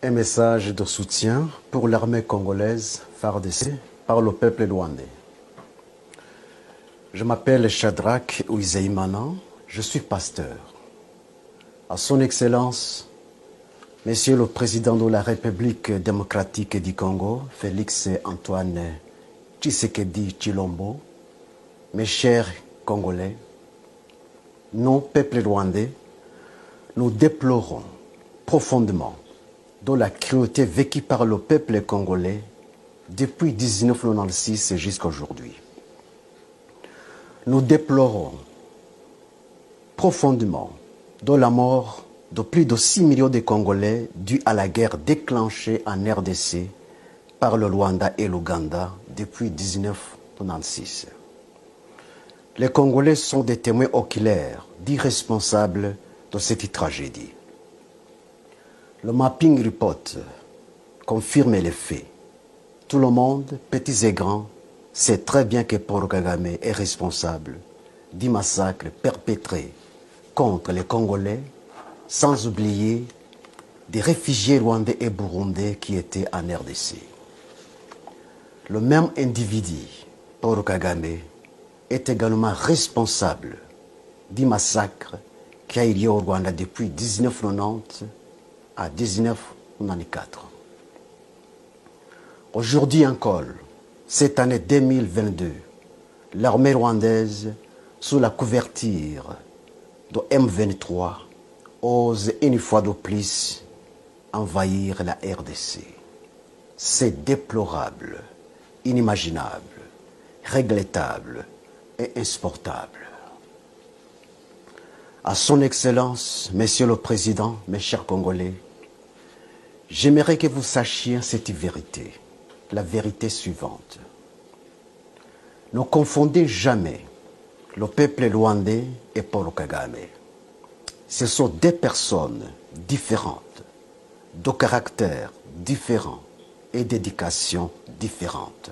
Un message de soutien pour l'armée congolaise FARDC par le peuple rwandais. Je m'appelle Shadrach Uizeimana, je suis pasteur. À son Excellence, Monsieur le Président de la République démocratique du Congo, Félix Antoine Tshisekedi Tshilombo, mes chers Congolais, nous, peuple rwandais, nous déplorons profondément de la cruauté vécue par le peuple congolais depuis 1996 jusqu'à aujourd'hui. Nous déplorons profondément de la mort de plus de 6 millions de Congolais due à la guerre déclenchée en RDC par le Rwanda et l'Ouganda depuis 1996. Les Congolais sont des témoins oculaires d'irresponsables de cette tragédie. Le mapping report confirme les faits. Tout le monde, petits et grands, sait très bien que Paul Kagame est responsable du massacre perpétré contre les Congolais, sans oublier des réfugiés rwandais et burundais qui étaient en RDC. Le même individu, Paul Kagame, est également responsable du massacre qui a eu lieu au Rwanda depuis 1990 à 1994. Aujourd'hui encore, cette année 2022, l'armée rwandaise, sous la couverture de M23, ose une fois de plus envahir la RDC. C'est déplorable, inimaginable, regrettable et insupportable. À son Excellence, Monsieur le Président, mes chers Congolais, j'aimerais que vous sachiez cette vérité, la vérité suivante. Ne confondez jamais le peuple rwandais et Paul Kagame. Ce sont deux personnes différentes, de caractères différents et d'éducation différente.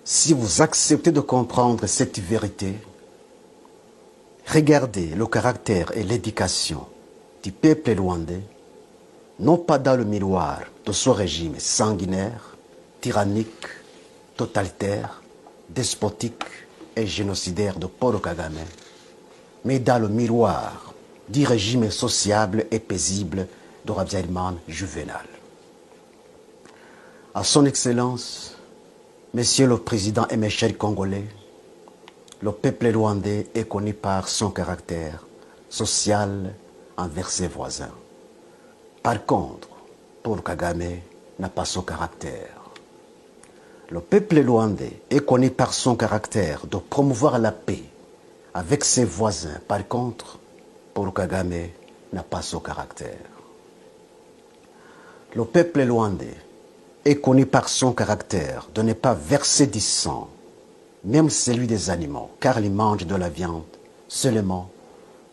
Si vous acceptez de comprendre cette vérité, regardez le caractère et l'éducation du peuple rwandais, non pas dans le miroir de ce régime sanguinaire, tyrannique, totalitaire, despotique et génocidaire de Paul Kagame, mais dans le miroir du régime sociable et paisible de Habyarimana Juvenal. À son Excellence, Monsieur le Président et mes chers Congolais, le peuple rwandais est connu par son caractère social envers ses voisins. Par contre, Paul Kagame n'a pas son caractère. Le peuple rwandais est connu par son caractère de promouvoir la paix avec ses voisins. Par contre, Paul Kagame n'a pas son caractère. Le peuple rwandais est connu par son caractère de ne pas verser du sang, même celui des animaux, car il mange de la viande seulement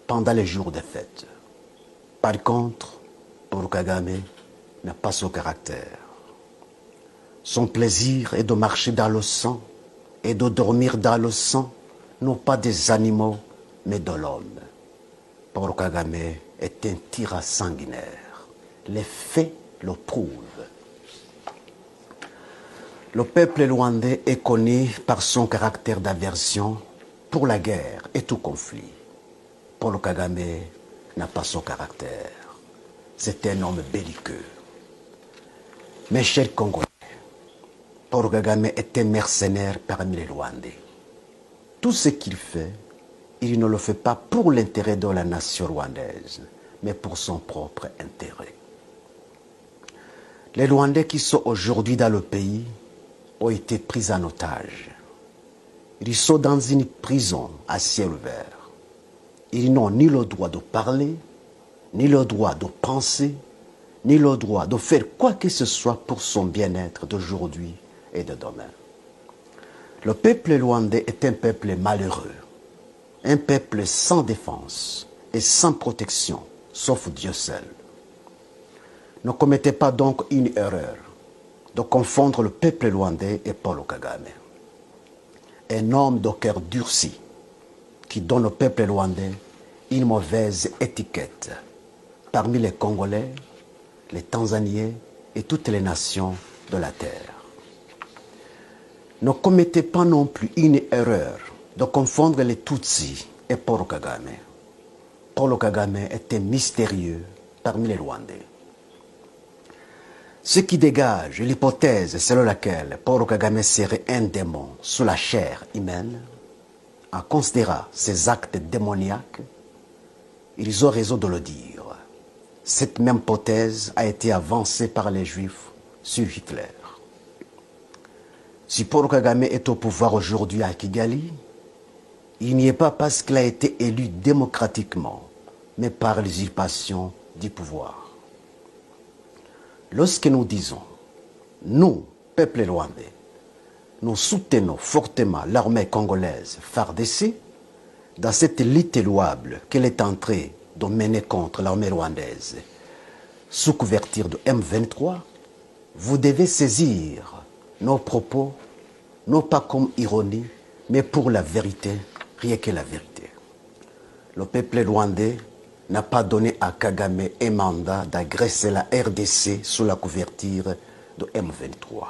pendant les jours de fête. Par contre, Paul Kagame n'a pas son caractère. Son plaisir est de marcher dans le sang et de dormir dans le sang, non pas des animaux, mais de l'homme. Paul Kagame est un tyran sanguinaire. Les faits le prouvent. Le peuple rwandais est connu par son caractère d'aversion pour la guerre et tout conflit. Paul Kagame n'a pas son caractère. C'est un homme belliqueux. Mes chers Congolais, Paul Kagame est un mercenaire parmi les Rwandais. Tout ce qu'il fait, il ne le fait pas pour l'intérêt de la nation rwandaise, mais pour son propre intérêt. Les Rwandais qui sont aujourd'hui dans le pays ont été pris en otage. Ils sont dans une prison à ciel ouvert. Ils n'ont ni le droit de parler, ni le droit de penser, ni le droit de faire quoi que ce soit pour son bien-être d'aujourd'hui et de demain. Le peuple rwandais est un peuple malheureux, un peuple sans défense et sans protection, sauf Dieu seul. Ne commettez pas donc une erreur de confondre le peuple rwandais et Paul Kagame. Un homme de cœur durci qui donne au peuple rwandais une mauvaise étiquette parmi les Congolais, les Tanzaniens et toutes les nations de la terre. Ne commettez pas non plus une erreur de confondre les Tutsis et Paul Kagame. Paul Kagame est un mystérieux parmi les Rwandais. Ce qui dégage l'hypothèse selon laquelle Paul Kagame serait un démon sous la chair humaine, en considérant ses actes démoniaques, ils ont raison de le dire. Cette même hypothèse a été avancée par les Juifs sur Hitler. Si Paul Kagame est au pouvoir aujourd'hui à Kigali, il n'y est pas parce qu'il a été élu démocratiquement, mais par l'usurpation du pouvoir. Lorsque nous disons, nous, peuple rwandais, nous soutenons fortement l'armée congolaise FARDC dans cette lutte louable qu'elle est en train de mener contre l'armée rwandaise sous couverture de M23, vous devez saisir nos propos, non pas comme ironie, mais pour la vérité, rien que la vérité. Le peuple rwandais n'a pas donné à Kagame un mandat d'agresser la RDC sous la couverture de M23.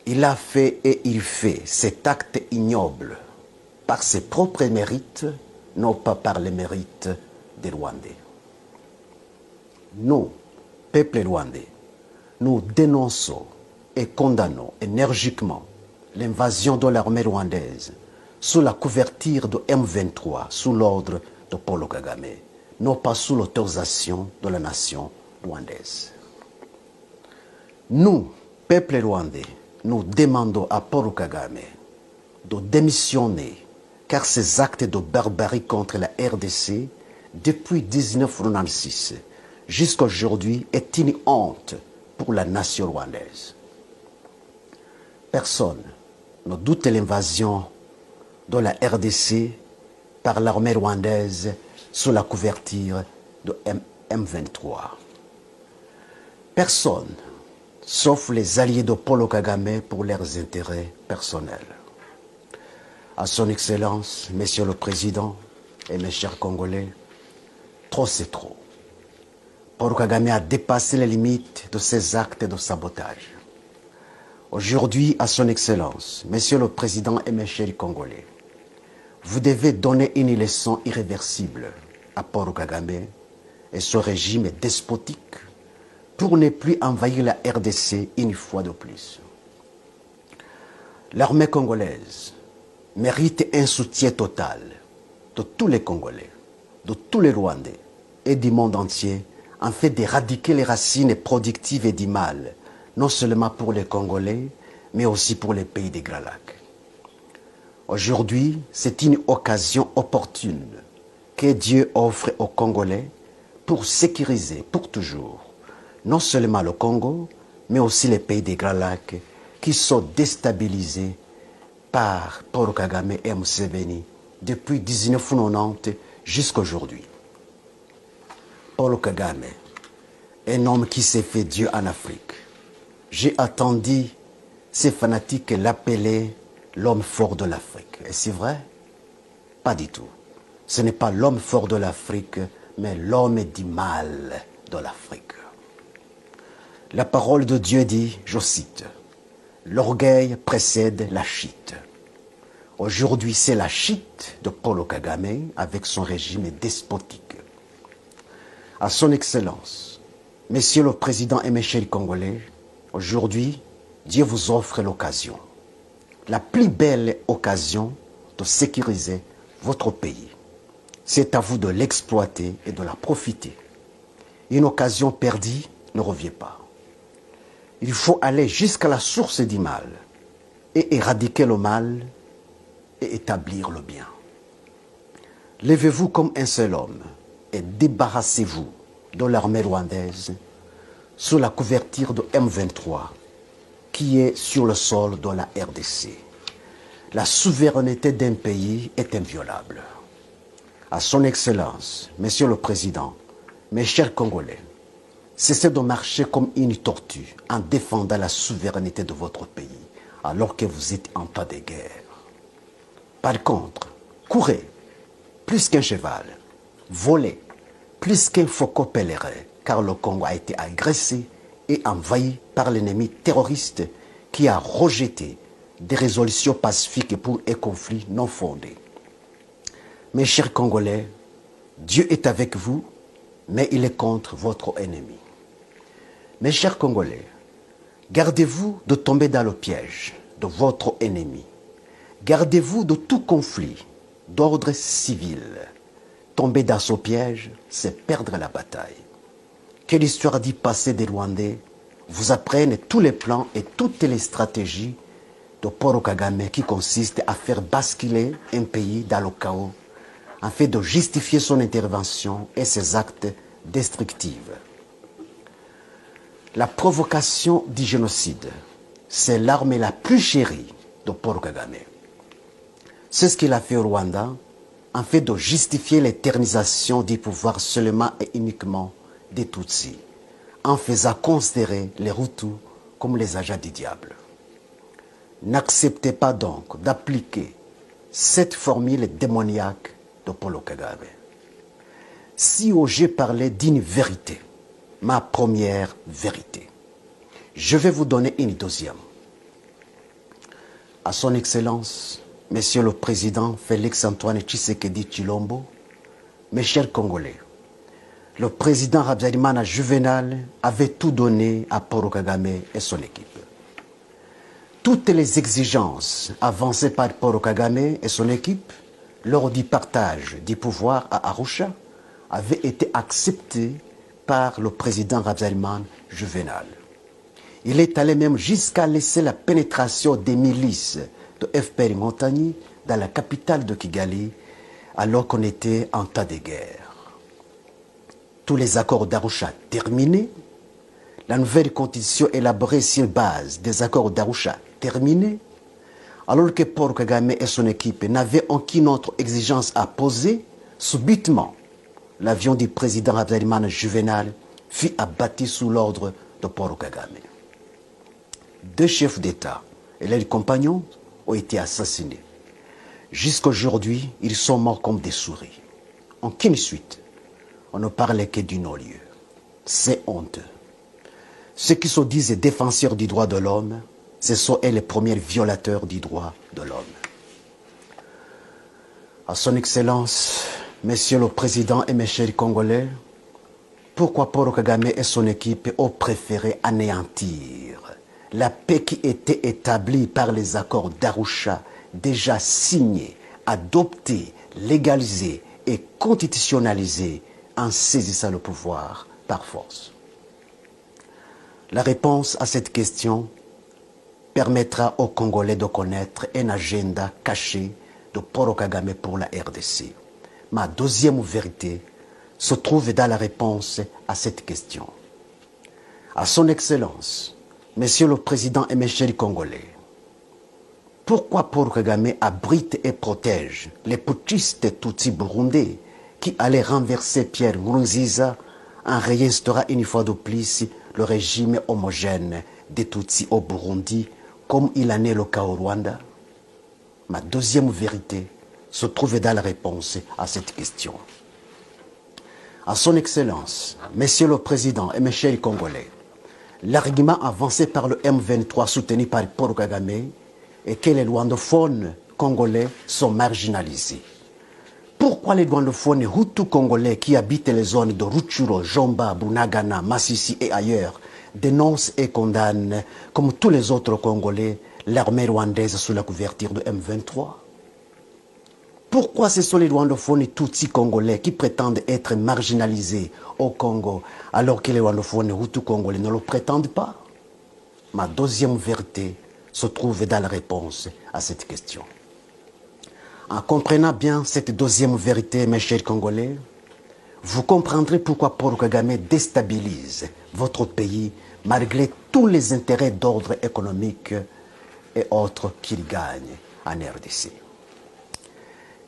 Il a fait et il fait cet acte ignoble par ses propres mérites, non pas par les mérites des Rwandais. Nous, peuple rwandais, nous dénonçons et condamnons énergiquement l'invasion de l'armée rwandaise sous la couverture de M23, sous l'ordre de Paul Kagame, non pas sous l'autorisation de la nation rwandaise. Nous, peuple rwandais, nous demandons à Paul Kagame de démissionner, car ces actes de barbarie contre la RDC, depuis 1996 jusqu'à aujourd'hui, est une honte pour la nation rwandaise. Personne ne doute l'invasion de la RDC par l'armée rwandaise sous la couverture de M23. Personne, sauf les alliés de Paul Kagame pour leurs intérêts personnels. À son Excellence, Monsieur le Président et mes chers Congolais, trop c'est trop. Paul Kagame a dépassé les limites de ses actes de sabotage. Aujourd'hui, à son Excellence, Monsieur le Président et mes chers Congolais, vous devez donner une leçon irréversible à Paul Kagame et son régime despotique pour ne plus envahir la RDC une fois de plus. L'armée congolaise mérite un soutien total de tous les Congolais, de tous les Rwandais et du monde entier afin d'éradiquer les racines productives et du mal, non seulement pour les Congolais, mais aussi pour les pays des Grands Lacs. Aujourd'hui, c'est une occasion opportune que Dieu offre aux Congolais pour sécuriser pour toujours non seulement le Congo, mais aussi les pays des Grands Lacs qui sont déstabilisés par Paul Kagame et Museveni depuis 1990 jusqu'à aujourd'hui. Paul Kagame, un homme qui s'est fait Dieu en Afrique. J'ai attendu ces fanatiques l'appeler l'homme fort de l'Afrique. Et c'est vrai? Pas du tout. Ce n'est pas l'homme fort de l'Afrique, mais l'homme du mal de l'Afrique. La parole de Dieu dit, je cite, « L'orgueil précède la chute ». Aujourd'hui, c'est la chute de Paul Kagame avec son régime despotique. À son Excellence, Monsieur le Président et mes chers Congolais, aujourd'hui, Dieu vous offre l'occasion, la plus belle occasion de sécuriser votre pays. C'est à vous de l'exploiter et de la profiter. Une occasion perdue ne revient pas. Il faut aller jusqu'à la source du mal et éradiquer le mal et établir le bien. Levez-vous comme un seul homme et débarrassez-vous de l'armée rwandaise sous la couverture de M23 qui est sur le sol de la RDC. La souveraineté d'un pays est inviolable. À son Excellence, Monsieur le Président, mes chers Congolais, cessez de marcher comme une tortue en défendant la souveraineté de votre pays alors que vous êtes en temps de guerre. Par contre, courez plus qu'un cheval, volez plus qu'un faucon pèlerin, car le Congo a été agressé et envahi par l'ennemi terroriste qui a rejeté des résolutions pacifiques pour un conflit non fondé. Mes chers Congolais, Dieu est avec vous, mais il est contre votre ennemi. Mes chers Congolais, gardez-vous de tomber dans le piège de votre ennemi. Gardez-vous de tout conflit d'ordre civil. Tomber dans ce piège, c'est perdre la bataille. Que l'histoire du passé des Rwandais vous apprenne tous les plans et toutes les stratégies de Paul Kagame qui consistent à faire basculer un pays dans le chaos en fait de justifier son intervention et ses actes destructifs. La provocation du génocide, c'est l'arme la plus chérie de Paul Kagame. C'est ce qu'il a fait au Rwanda, en fait de justifier l'éternisation du pouvoir seulement et uniquement des Tutsis, en faisant considérer les Hutus comme les agents du diable. N'acceptez pas donc d'appliquer cette formule démoniaque de Paul Kagame. Si j'ai parlé d'une vérité, ma première vérité, je vais vous donner une deuxième. À son Excellence, Monsieur le Président Félix-Antoine Tshisekedi Tshilombo, mes chers Congolais, le président Habyarimana Juvenal avait tout donné à Paul Kagame et son équipe. Toutes les exigences avancées par Paul Kagame et son équipe lors du partage du pouvoir à Arusha avaient été acceptées par le président Habyarimana Juvenal. Il est allé même jusqu'à laisser la pénétration des milices de FPR Montagny dans la capitale de Kigali alors qu'on était en tas de guerre. Tous les accords d'Arusha terminés, la nouvelle constitution élaborée sur base des accords d'Arusha terminée, alors que Paul Kagame et son équipe n'avaient aucune autre exigence à poser, subitement, l'avion du président Habyarimana Juvenal fut abattu sous l'ordre de Paul Kagame. 2 chefs d'État et leurs compagnons ont été assassinés. Jusqu'aujourd'hui, ils sont morts comme des souris. Aucune suite. On ne parlait que du non-lieu. C'est honteux. Ceux qui se disent défenseurs du droit de l'homme, ce sont les premiers violateurs du droit de l'homme. À son Excellence, Monsieur le Président et mes chers Congolais, pourquoi Paul Kagame et son équipe ont préféré anéantir la paix qui était établie par les accords d'Arusha, déjà signés, adoptés, légalisés et constitutionnalisés en saisissant le pouvoir par force? La réponse à cette question permettra aux Congolais de connaître un agenda caché de Paul Kagame pour la RDC. Ma deuxième vérité se trouve dans la réponse à cette question. À son Excellence, Monsieur le Président et mes chers Congolais, pourquoi Paul Kagame abrite et protège les putschistes Tutsis burundais qui allaient renverser Pierre Nkurunziza en réinstaurant une fois de plus le régime homogène des Tutsis au Burundi, comme il en est le cas au Rwanda? Ma deuxième vérité se trouve dans la réponse à cette question. À son Excellence, Monsieur le Président et mes chers Congolais, l'argument avancé par le M23 soutenu par Paul Kagame est que les rwandophones congolais sont marginalisés. Pourquoi les rwandophones Hutus congolais qui habitent les zones de Rutshuru, Jomba, Bunagana, Massissi et ailleurs dénoncent et condamnent, comme tous les autres Congolais, l'armée rwandaise sous la couverture de M23? Pourquoi ce sont les rwandophones Tutsis congolais qui prétendent être marginalisés au Congo alors que les rwandophones Hutus congolais ne le prétendent pas? Ma deuxième vérité se trouve dans la réponse à cette question. En comprenant bien cette deuxième vérité, mes chers Congolais, vous comprendrez pourquoi Paul Kagame déstabilise votre pays malgré tous les intérêts d'ordre économique et autres qu'il gagne en RDC.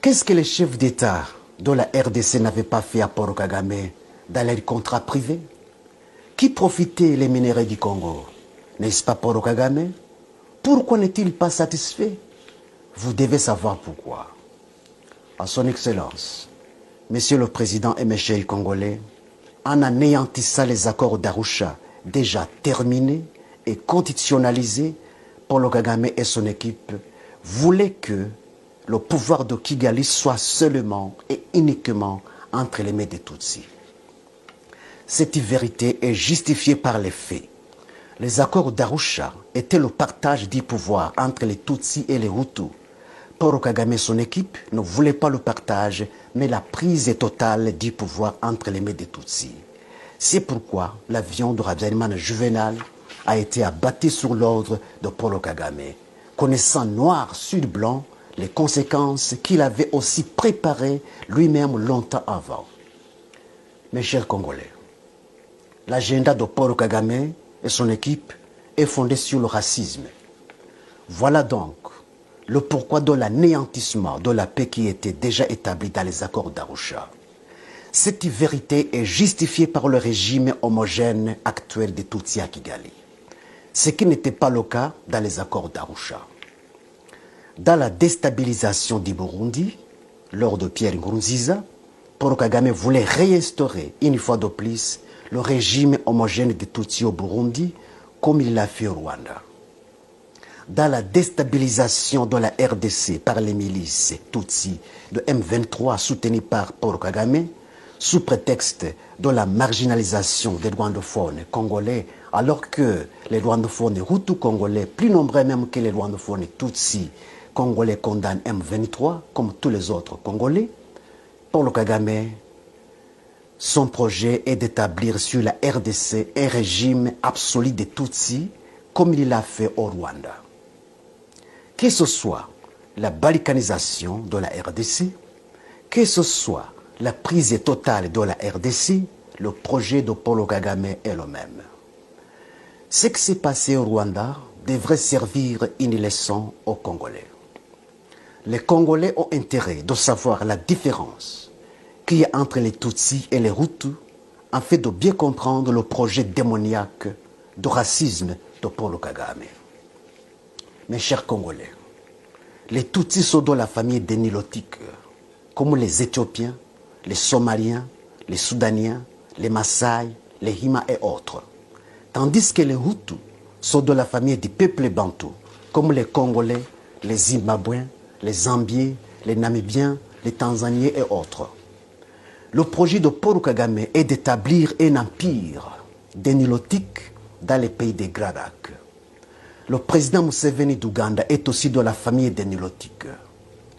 Qu'est-ce que les chefs d'État de la RDC n'avaient pas fait à Paul Kagame dans les contrats privés? Qui profitait les minéraux du Congo? N'est-ce pas Paul Kagame? Pourquoi n'est-il pas satisfait? Vous devez savoir pourquoi. À son Excellence, Monsieur le Président et mes chers Congolais, en anéantissant les accords d'Arusha déjà terminés et conditionnalisés, Paul Kagame et son équipe voulaient que le pouvoir de Kigali soit seulement et uniquement entre les mains des Tutsis. Cette vérité est justifiée par les faits. Les accords d'Arusha étaient le partage du pouvoir entre les Tutsis et les Hutus. Paul Kagame et son équipe ne voulaient pas le partage, mais la prise totale du pouvoir entre les mains des Tutsis. C'est pourquoi l'avion de Habyarimana Juvenal a été abattu sur l'ordre de Paul Kagame, connaissant noir sur blanc les conséquences qu'il avait aussi préparées lui-même longtemps avant. Mes chers Congolais, l'agenda de Paul Kagame et son équipe est fondé sur le racisme. Voilà donc le pourquoi de l'anéantissement de la paix qui était déjà établie dans les accords d'Arusha. Cette vérité est justifiée par le régime homogène actuel des Tutsis à Kigali, ce qui n'était pas le cas dans les accords d'Arusha. Dans la déstabilisation du Burundi, lors de Pierre Nkurunziza, Paul Kagame voulait réinstaurer une fois de plus le régime homogène des Tutsis au Burundi, comme il l'a fait au Rwanda. Dans la déstabilisation de la RDC par les milices Tutsis de M23 soutenues par Paul Kagame, sous prétexte de la marginalisation des rwandophones congolais, alors que les rwandophones hutus congolais, plus nombreux même que les rwandophones Tutsis congolais, condamnent M23 comme tous les autres Congolais, Paul Kagame, son projet est d'établir sur la RDC un régime absolu des Tutsis, comme il l'a fait au Rwanda. Que ce soit la balkanisation de la RDC, que ce soit la prise totale de la RDC, le projet de Paul Kagame est le même. Ce qui s'est passé au Rwanda devrait servir une leçon aux Congolais. Les Congolais ont intérêt de savoir la différence qu'il y a entre les Tutsis et les Hutus, afin de bien comprendre le projet démoniaque de racisme de Paul Kagame. Mes chers Congolais, les Tutsis sont de la famille des Nilotiques, comme les Éthiopiens, les Somaliens, les Soudaniens, les Maasai, les Hima et autres. Tandis que les Hutus sont de la famille des peuples bantous, comme les Congolais, les Zimbabwéens, les Zambiens, les Namibiens, les Tanzaniens et autres. Le projet de Paul Kagame est d'établir un empire des Nilotiques dans les pays des Grands Lacs. Le président Museveni d'Ouganda est aussi de la famille des Nilotiques.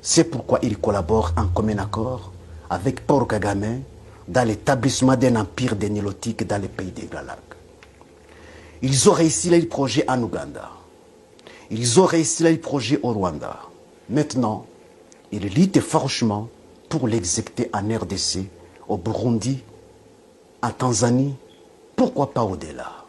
C'est pourquoi il collabore en commun accord avec Paul Kagame dans l'établissement d'un empire des Nilotiques dans les pays des Grands Lacs. Ils ont réussi le projet en Ouganda. Ils ont réussi le projet au Rwanda. Maintenant, ils luttent franchement pour l'exécuter en RDC, au Burundi, en Tanzanie, pourquoi pas au-delà.